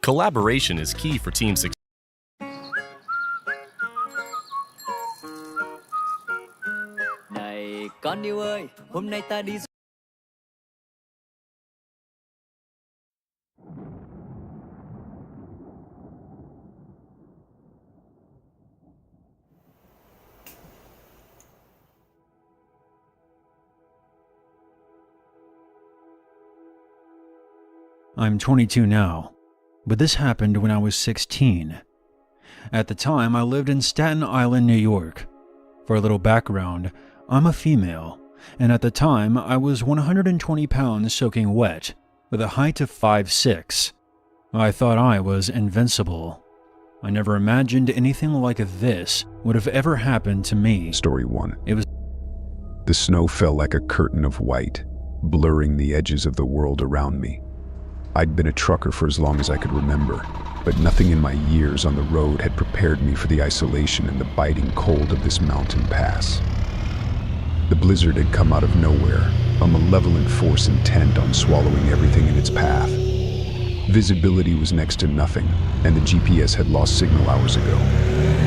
Collaboration is key for team success. Này con yêu ơi, hôm nay ta đi. I'm 22 now, but this happened when I was 16. At the time, I lived in Staten Island, New York. For a little background, I'm a female, and at the time, I was 120 pounds soaking wet, with a height of 5'6". I thought I was invincible. I never imagined anything like this would have ever happened to me. Story 1. The snow fell like a curtain of white, blurring the edges of the world around me. I'd been a trucker for as long as I could remember, but nothing in my years on the road had prepared me for the isolation and the biting cold of this mountain pass. The blizzard had come out of nowhere, a malevolent force intent on swallowing everything in its path. Visibility was next to nothing, and the GPS had lost signal hours ago.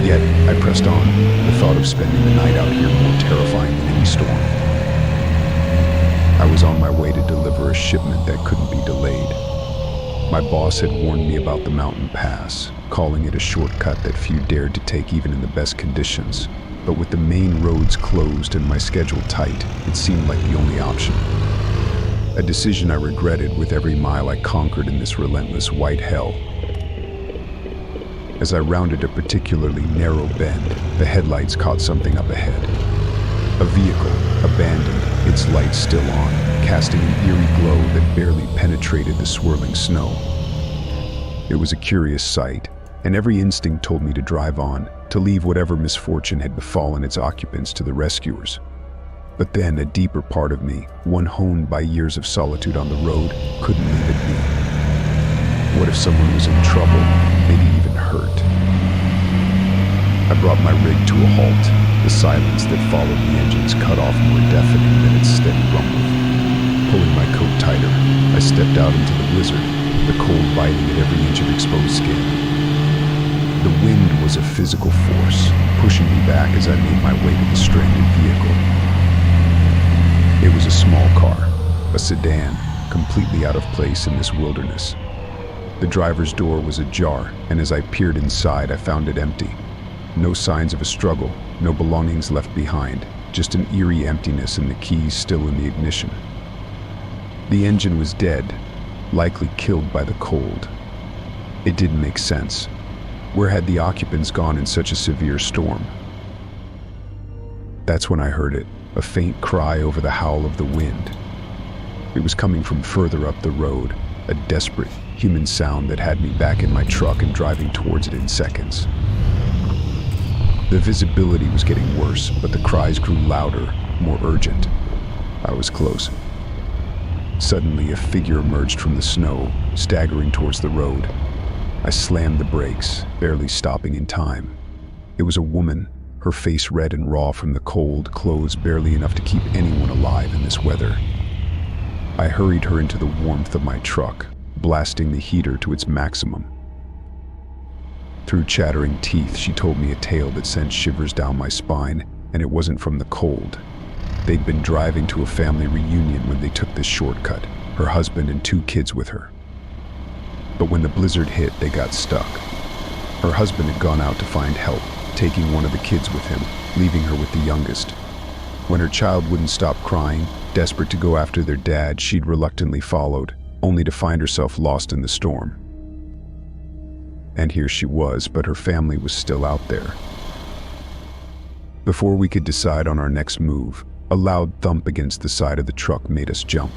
Yet, I pressed on, the thought of spending the night out here more terrifying than any storm. I was on my way to deliver a shipment that couldn't be delayed. My boss had warned me about the mountain pass, calling it a shortcut that few dared to take even in the best conditions. But with the main roads closed and my schedule tight, it seemed like the only option. A decision I regretted with every mile I conquered in this relentless white hell. As I rounded a particularly narrow bend, the headlights caught something up ahead. A vehicle, abandoned, its lights still on, casting an eerie glow that barely penetrated the swirling snow. It was a curious sight, and every instinct told me to drive on, to leave whatever misfortune had befallen its occupants to the rescuers. But then a deeper part of me, one honed by years of solitude on the road, couldn't leave it be. What if someone was in trouble, maybe even hurt? I brought my rig to a halt. The silence that followed the engines cut off more deafening than its steady rumble. Pulling my coat tighter, I stepped out into the blizzard, the cold biting at every inch of exposed skin. The wind was a physical force, pushing me back as I made my way to the stranded vehicle. It was a small car, a sedan, completely out of place in this wilderness. The driver's door was ajar, and as I peered inside, I found it empty. No signs of a struggle, no belongings left behind, just an eerie emptiness and the keys still in the ignition. The engine was dead, likely killed by the cold. It didn't make sense. Where had the occupants gone in such a severe storm? That's when I heard it, a faint cry over the howl of the wind. It was coming from further up the road, a desperate, human sound that had me back in my truck and driving towards it in seconds. The visibility was getting worse, but the cries grew louder, more urgent. I was close. Suddenly, a figure emerged from the snow, staggering towards the road. I slammed the brakes, barely stopping in time. It was a woman, her face red and raw from the cold, clothes barely enough to keep anyone alive in this weather. I hurried her into the warmth of my truck, blasting the heater to its maximum. Through chattering teeth, she told me a tale that sent shivers down my spine, and it wasn't from the cold. They'd been driving to a family reunion when they took this shortcut, her husband and 2 kids with her. But when the blizzard hit, they got stuck. Her husband had gone out to find help, taking one of the kids with him, leaving her with the youngest. When her child wouldn't stop crying, desperate to go after their dad, she'd reluctantly followed, only to find herself lost in the storm. And here she was, but her family was still out there. Before we could decide on our next move, a loud thump against the side of the truck made us jump.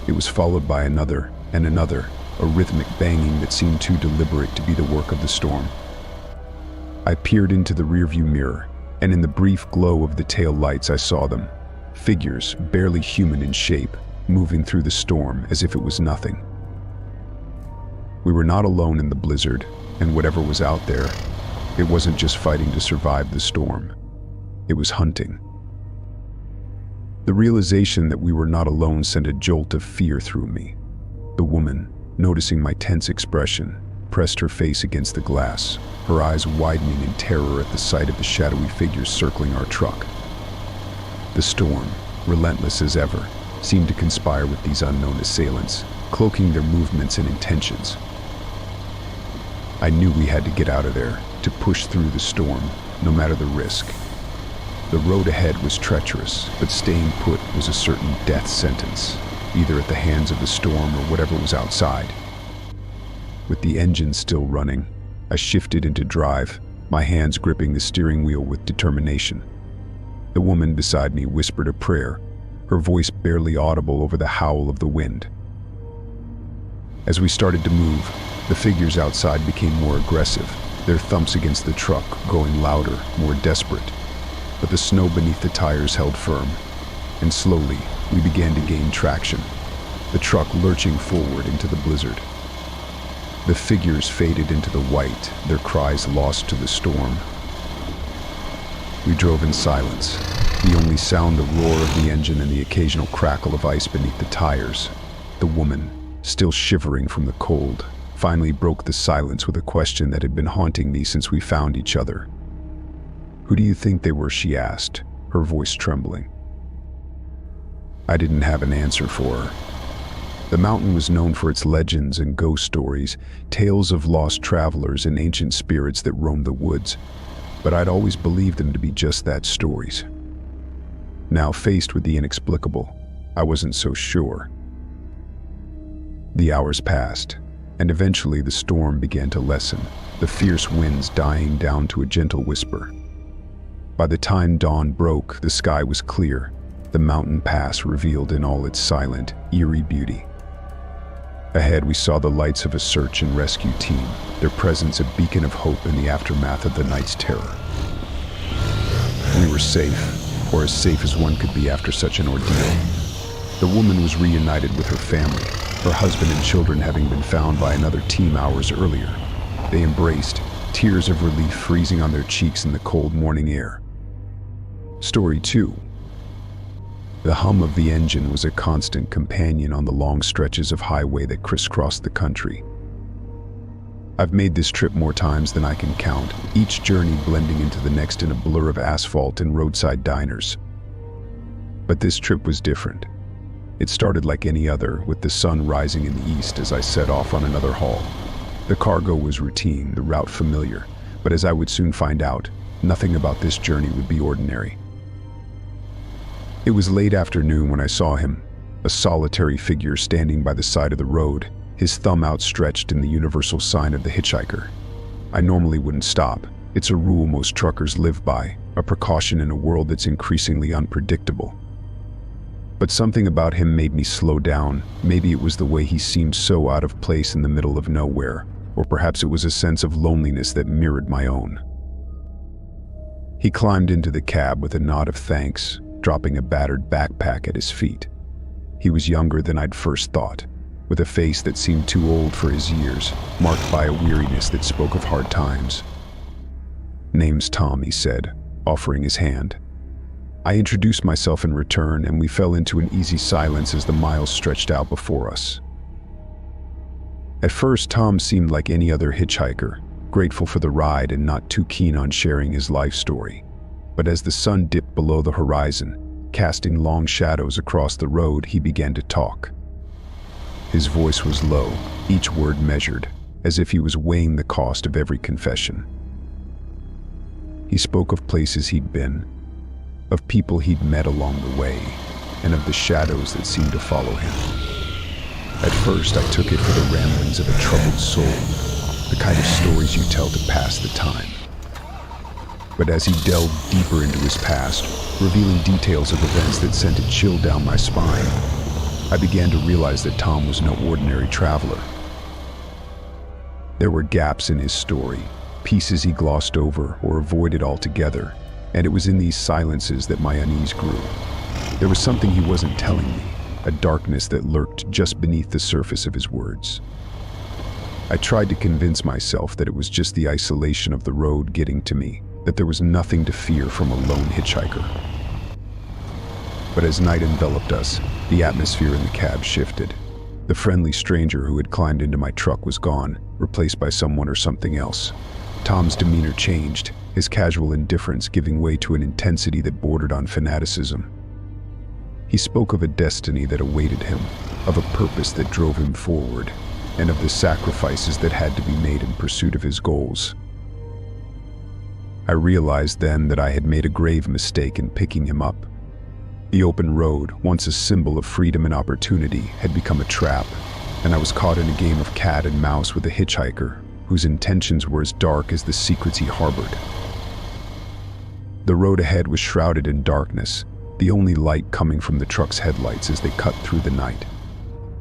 It was followed by another and another, a rhythmic banging that seemed too deliberate to be the work of the storm. I peered into the rearview mirror, and in the brief glow of the tail lights I saw them, figures barely human in shape, moving through the storm as if it was nothing. We were not alone in the blizzard, and whatever was out there, it wasn't just fighting to survive the storm. It was hunting. The realization that we were not alone sent a jolt of fear through me. The woman, noticing my tense expression, pressed her face against the glass, her eyes widening in terror at the sight of the shadowy figures circling our truck. The storm, relentless as ever, seemed to conspire with these unknown assailants, cloaking their movements and intentions. I knew we had to get out of there, to push through the storm, no matter the risk. The road ahead was treacherous, but staying put was a certain death sentence, either at the hands of the storm or whatever was outside. With the engine still running, I shifted into drive, my hands gripping the steering wheel with determination. The woman beside me whispered a prayer, her voice barely audible over the howl of the wind. As we started to move, the figures outside became more aggressive, their thumps against the truck growing louder, more desperate. But the snow beneath the tires held firm, and slowly we began to gain traction, the truck lurching forward into the blizzard. The figures faded into the white, their cries lost to the storm. We drove in silence, the only sound the roar of the engine and the occasional crackle of ice beneath the tires. The woman, still shivering from the cold, finally broke the silence with a question that had been haunting me since we found each other. "Who do you think they were?" she asked, her voice trembling. I didn't have an answer for her. The mountain was known for its legends and ghost stories, tales of lost travelers and ancient spirits that roamed the woods, but I'd always believed them to be just that, stories. Now faced with the inexplicable, I wasn't so sure. The hours passed, and eventually the storm began to lessen, the fierce winds dying down to a gentle whisper. By the time dawn broke, the sky was clear, the mountain pass revealed in all its silent, eerie beauty. Ahead we saw the lights of a search and rescue team, their presence a beacon of hope in the aftermath of the night's terror. We were safe, or as safe as one could be after such an ordeal. The woman was reunited with her family, her husband and children having been found by another team hours earlier. They embraced, tears of relief freezing on their cheeks in the cold morning air. Story 2. The hum of the engine was a constant companion on the long stretches of highway that crisscrossed the country. I've made this trip more times than I can count, each journey blending into the next in a blur of asphalt and roadside diners. But this trip was different. It started like any other, with the sun rising in the east as I set off on another haul. The cargo was routine, the route familiar, but as I would soon find out, Nothing about this journey would be ordinary. It was late afternoon when I saw him, a solitary figure standing by the side of the road, his thumb outstretched in the universal sign of the hitchhiker. I normally wouldn't stop. It's a rule most truckers live by, a precaution in a world that's increasingly unpredictable. But something about him made me slow down. Maybe it was the way he seemed so out of place in the middle of nowhere, or perhaps it was a sense of loneliness that mirrored my own. He climbed into the cab with a nod of thanks, dropping a battered backpack at his feet. He was younger than I'd first thought, with a face that seemed too old for his years, marked by a weariness that spoke of hard times. "Name's Tom," he said, offering his hand. I introduced myself in return, and we fell into an easy silence as the miles stretched out before us. At first, Tom seemed like any other hitchhiker, grateful for the ride and not too keen on sharing his life story. But as the sun dipped below the horizon, casting long shadows across the road, he began to talk. His voice was low, each word measured, as if he was weighing the cost of every confession. He spoke of places he'd been, of people he'd met along the way, and of the shadows that seemed to follow him. At first, I took it for the ramblings of a troubled soul, the kind of stories you tell to pass the time. But as he delved deeper into his past, revealing details of events that sent a chill down my spine, I began to realize that Tom was no ordinary traveler. There were gaps in his story, pieces he glossed over or avoided altogether, and it was in these silences that my unease grew. There was something he wasn't telling me, a darkness that lurked just beneath the surface of his words. I tried to convince myself that it was just the isolation of the road getting to me, that there was nothing to fear from a lone hitchhiker. But as night enveloped us, the atmosphere in the cab shifted. The friendly stranger who had climbed into my truck was gone, replaced by someone or something else. Tom's demeanor changed, his casual indifference giving way to an intensity that bordered on fanaticism. He spoke of a destiny that awaited him, of a purpose that drove him forward, and of the sacrifices that had to be made in pursuit of his goals. I realized then that I had made a grave mistake in picking him up. The open road, once a symbol of freedom and opportunity, had become a trap, and I was caught in a game of cat and mouse with a hitchhiker whose intentions were as dark as the secrets he harbored. The road ahead was shrouded in darkness, the only light coming from the truck's headlights as they cut through the night.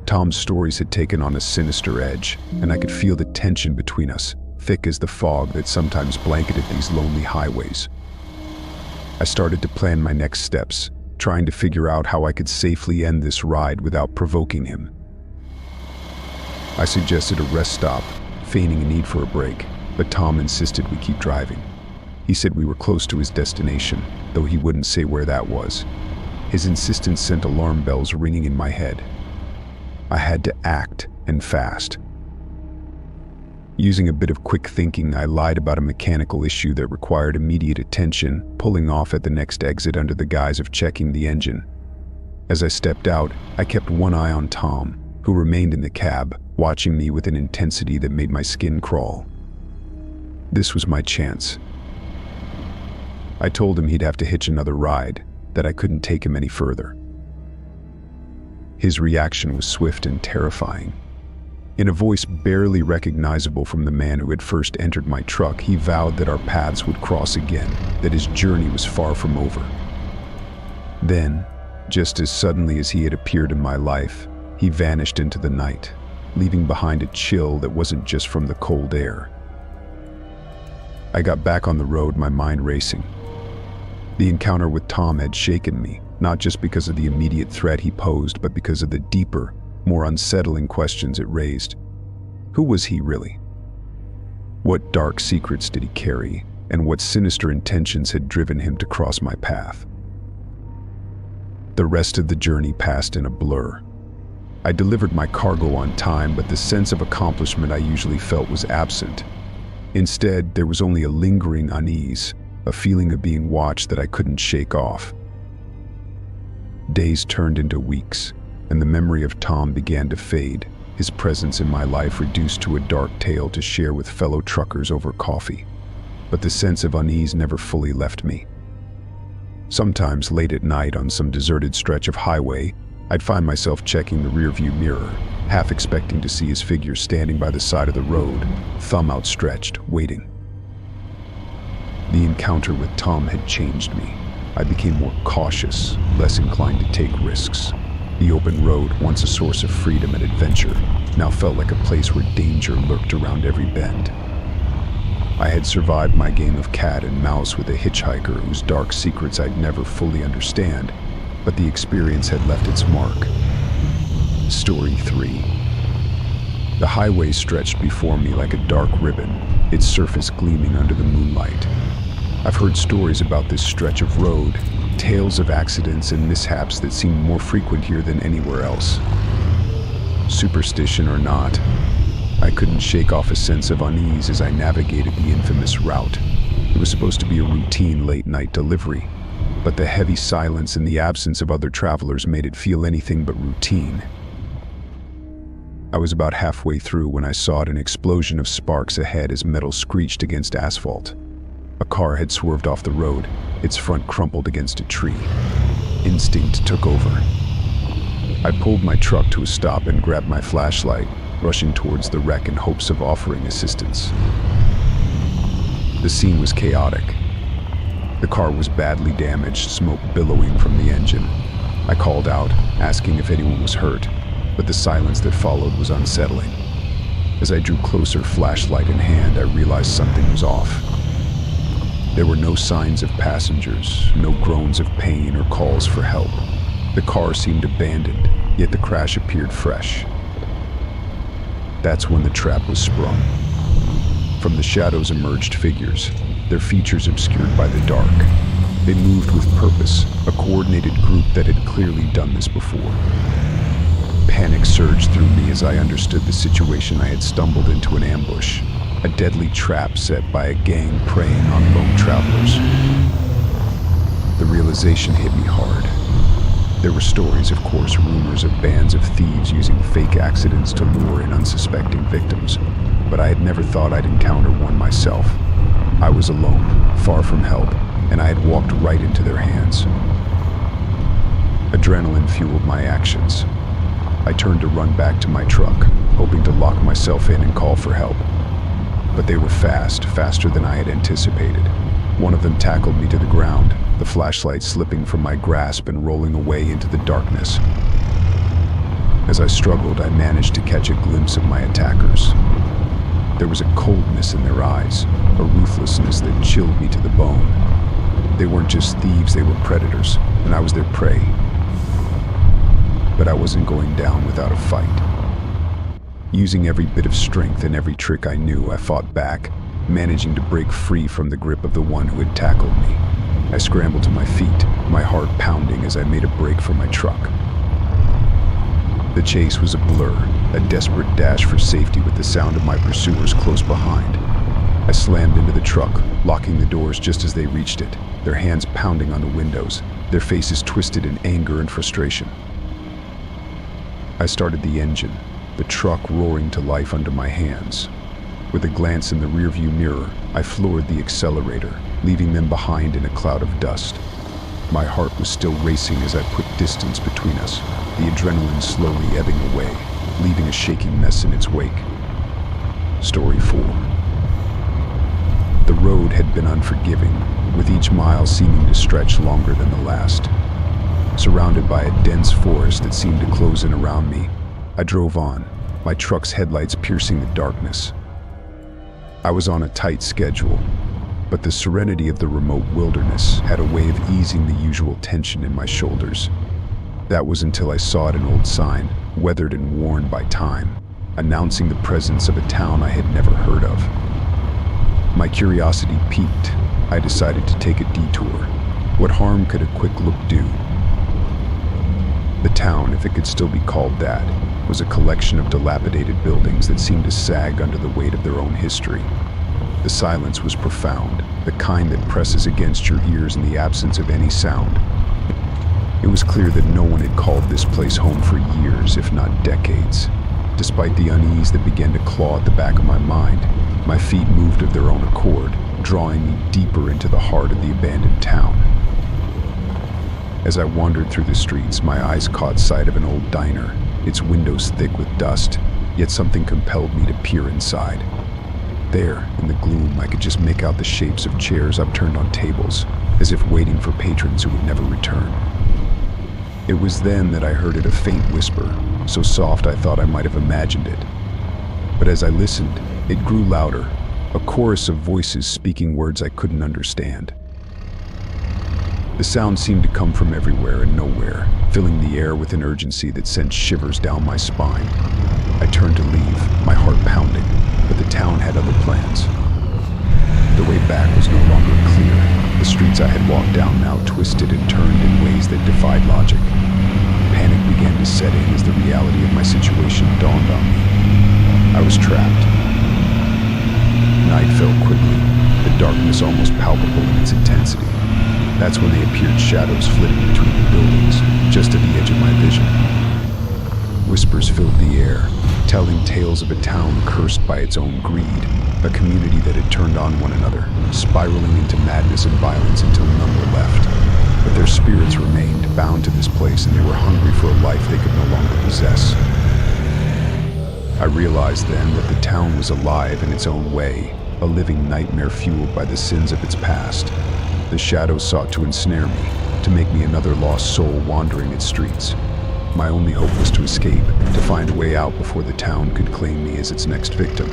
Tom's stories had taken on a sinister edge, and I could feel the tension between us, thick as the fog that sometimes blanketed these lonely highways. I started to plan my next steps, trying to figure out how I could safely end this ride without provoking him. I suggested a rest stop, feigning a need for a break, but Tom insisted we keep driving. He said we were close to his destination, though he wouldn't say where that was. His insistence sent alarm bells ringing in my head. I had to act, and fast. Using a bit of quick thinking, I lied about a mechanical issue that required immediate attention, pulling off at the next exit under the guise of checking the engine. As I stepped out, I kept one eye on Tom, who remained in the cab, watching me with an intensity that made my skin crawl. This was my chance. I told him he'd have to hitch another ride, that I couldn't take him any further. His reaction was swift and terrifying. In a voice barely recognizable from the man who had first entered my truck, he vowed that our paths would cross again, that his journey was far from over. Then, just as suddenly as he had appeared in my life, he vanished into the night, leaving behind a chill that wasn't just from the cold air. I got back on the road, my mind racing. The encounter with Tom had shaken me, not just because of the immediate threat he posed, but because of the deeper, more unsettling questions it raised. Who was he really? What dark secrets did he carry, and what sinister intentions had driven him to cross my path? The rest of the journey passed in a blur. I delivered my cargo on time, but the sense of accomplishment I usually felt was absent. Instead, there was only a lingering unease, a feeling of being watched that I couldn't shake off. Days turned into weeks, and the memory of Tom began to fade, his presence in my life reduced to a dark tale to share with fellow truckers over coffee. but the sense of unease never fully left me. Sometimes late at night on some deserted stretch of highway, I'd find myself checking the rearview mirror, half expecting to see his figure standing by the side of the road, thumb outstretched, waiting. The encounter with Tom had changed me. I became more cautious, less inclined to take risks. The open road, once a source of freedom and adventure, now felt like a place where danger lurked around every bend. I had survived my game of cat and mouse with a hitchhiker whose dark secrets I'd never fully understand, but the experience had left its mark. Story 3. The highway stretched before me like a dark ribbon, its surface gleaming under the moonlight. I've heard stories about this stretch of road, tales of accidents and mishaps that seemed more frequent here than anywhere else. Superstition or not, I couldn't shake off a sense of unease as I navigated the infamous route. It was supposed to be a routine late-night delivery, but the heavy silence and the absence of other travelers made it feel anything but routine. I was about halfway through when I saw an explosion of sparks ahead as metal screeched against asphalt. A car had swerved off the road, its front crumpled against a tree. Instinct took over. I pulled my truck to a stop and grabbed my flashlight, rushing towards the wreck in hopes of offering assistance. The scene was chaotic. The car was badly damaged, smoke billowing from the engine. I called out, asking if anyone was hurt, but the silence that followed was unsettling. As I drew closer, flashlight in hand, I realized something was off. There were no signs of passengers, no groans of pain or calls for help. The car seemed abandoned, yet the crash appeared fresh. That's when the trap was sprung. From the shadows emerged figures, their features obscured by the dark. They moved with purpose, a coordinated group that had clearly done this before. Panic surged through me as I understood the situation. I had stumbled into an ambush, a deadly trap set by a gang preying on lone travelers. The realization hit me hard. There were stories, of course, rumors of bands of thieves using fake accidents to lure in unsuspecting victims, but I had never thought I'd encounter one myself. I was alone, far from help, and I had walked right into their hands. Adrenaline fueled my actions. I turned to run back to my truck, hoping to lock myself in and call for help. But they were fast, faster than I had anticipated. One of them tackled me to the ground, the flashlight slipping from my grasp and rolling away into the darkness. As I struggled, I managed to catch a glimpse of my attackers. There was a coldness in their eyes, a ruthlessness that chilled me to the bone. They weren't just thieves, they were predators, and I was their prey. But I wasn't going down without a fight. Using every bit of strength and every trick I knew, I fought back, managing to break free from the grip of the one who had tackled me. I scrambled to my feet, my heart pounding as I made a break for my truck. The chase was a blur, a desperate dash for safety with the sound of my pursuers close behind. I slammed into the truck, locking the doors just as they reached it, their hands pounding on the windows, their faces twisted in anger and frustration. I started the engine, the truck roaring to life under my hands. With a glance in the rearview mirror, I floored the accelerator, leaving them behind in a cloud of dust. My heart was still racing as I put distance between us, the adrenaline slowly ebbing away, leaving a shaking mess in its wake. Story 4. The road had been unforgiving, with each mile seeming to stretch longer than the last. Surrounded by a dense forest that seemed to close in around me, I drove on, my truck's headlights piercing the darkness. I was on a tight schedule, but the serenity of the remote wilderness had a way of easing the usual tension in my shoulders. That was until I saw an old sign, weathered and worn by time, announcing the presence of a town I had never heard of. My curiosity piqued. I decided to take a detour. What harm could a quick look do? The town, if it could still be called that, was a collection of dilapidated buildings that seemed to sag under the weight of their own history. The silence was profound, the kind that presses against your ears in the absence of any sound. It was clear that no one had called this place home for years, if not decades. Despite the unease that began to claw at the back of my mind, my feet moved of their own accord, drawing me deeper into the heart of the abandoned town. As I wandered through the streets, my eyes caught sight of an old diner, its windows thick with dust, yet something compelled me to peer inside. There, in the gloom, I could just make out the shapes of chairs upturned on tables, as if waiting for patrons who would never return. It was then that I heard it, a faint whisper, so soft I thought I might have imagined it. But as I listened, it grew louder, a chorus of voices speaking words I couldn't understand. The sound seemed to come from everywhere and nowhere, filling the air with an urgency that sent shivers down my spine. I turned to leave, my heart pounding, but the town had other plans. The way back was no longer clear. The streets I had walked down now twisted and turned in ways that defied logic. Panic began to set in as the reality of my situation dawned on me. I was trapped. Night fell quickly, the darkness almost palpable in its intensity. That's when they appeared, shadows flitting between the buildings, just at the edge of my vision. Whispers filled the air, telling tales of a town cursed by its own greed, a community that had turned on one another, spiraling into madness and violence until none were left. But their spirits remained bound to this place, and they were hungry for a life they could no longer possess. I realized then that the town was alive in its own way, a living nightmare fueled by the sins of its past. The shadows sought to ensnare me, to make me another lost soul wandering its streets. My only hope was to escape, to find a way out before the town could claim me as its next victim.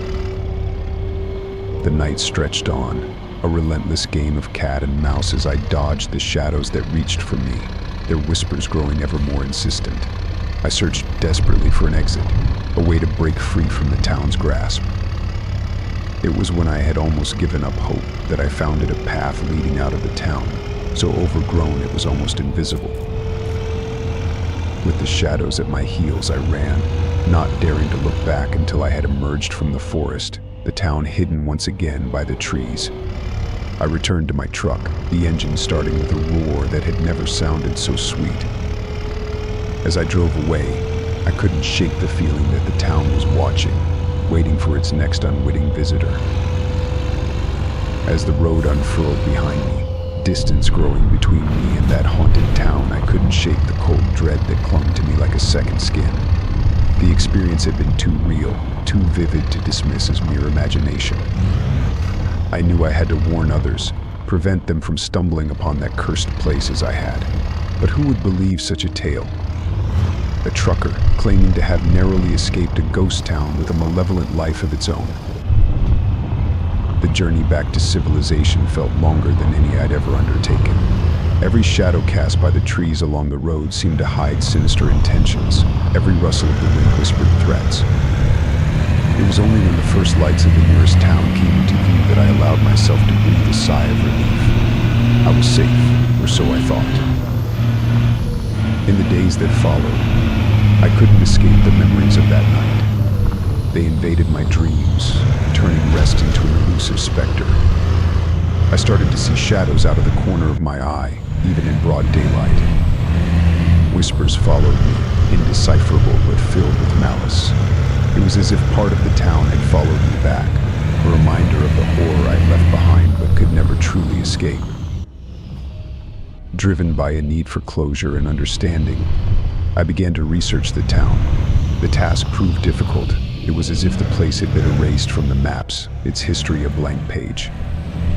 The night stretched on, a relentless game of cat and mouse as I dodged the shadows that reached for me, their whispers growing ever more insistent. I searched desperately for an exit, a way to break free from the town's grasp. It was when I had almost given up hope that I found it a path leading out of the town, so overgrown it was almost invisible. With the shadows at my heels, I ran, not daring to look back until I had emerged from the forest, the town hidden once again by the trees. I returned to my truck, the engine starting with a roar that had never sounded so sweet. As I drove away, I couldn't shake the feeling that the town was watching, waiting for its next unwitting visitor. As the road unfurled behind me, distance growing between me and that haunted town, I couldn't shake the cold dread that clung to me like a second skin. The experience had been too real, too vivid to dismiss as mere imagination. I knew I had to warn others, prevent them from stumbling upon that cursed place as I had. But who would believe such a tale? A trucker claiming to have narrowly escaped a ghost town with a malevolent life of its own. The journey back to civilization felt longer than any I'd ever undertaken. Every shadow cast by the trees along the road seemed to hide sinister intentions. Every rustle of the wind whispered threats. It was only when the first lights of the nearest town came into view that I allowed myself to breathe a sigh of relief. I was safe, or so I thought. In the days that followed, I couldn't escape the memories of that night. They invaded my dreams, turning rest into an elusive specter. I started to see shadows out of the corner of my eye, even in broad daylight. Whispers followed me, indecipherable but filled with malice. It was as if part of the town had followed me back, a reminder of the horror I'd left behind but could never truly escape. Driven by a need for closure and understanding, I began to research the town. The task proved difficult. It was as if the place had been erased from the maps, its history a blank page.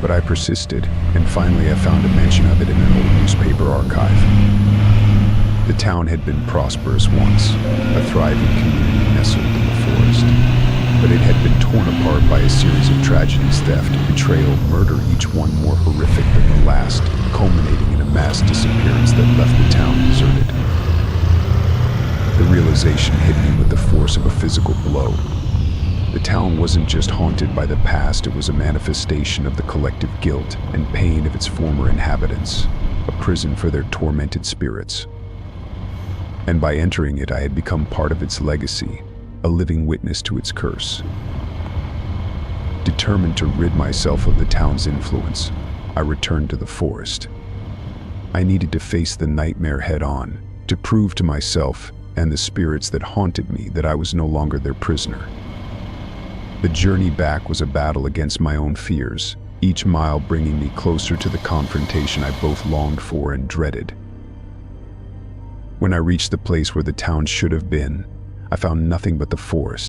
But I persisted, and finally I found a mention of it in an old newspaper archive. The town had been prosperous once, a thriving community nestled in the forest. But it had been torn apart by a series of tragedies: theft, betrayal, murder, each one more horrific than the last, culminating in a mass disappearance that left the town deserted. The realization hit me with the force of a physical blow. The town wasn't just haunted by the past, it was a manifestation of the collective guilt and pain of its former inhabitants, a prison for their tormented spirits. And by entering it, I had become part of its legacy, a living witness to its curse. Determined to rid myself of the town's influence, I returned to the forest. I needed to face the nightmare head-on, to prove to myself and the spirits that haunted me that I was no longer their prisoner. The journey back was a battle against my own fears, each mile bringing me closer to the confrontation I both longed for and dreaded. When I reached the place where the town should have been, I found nothing but the forest.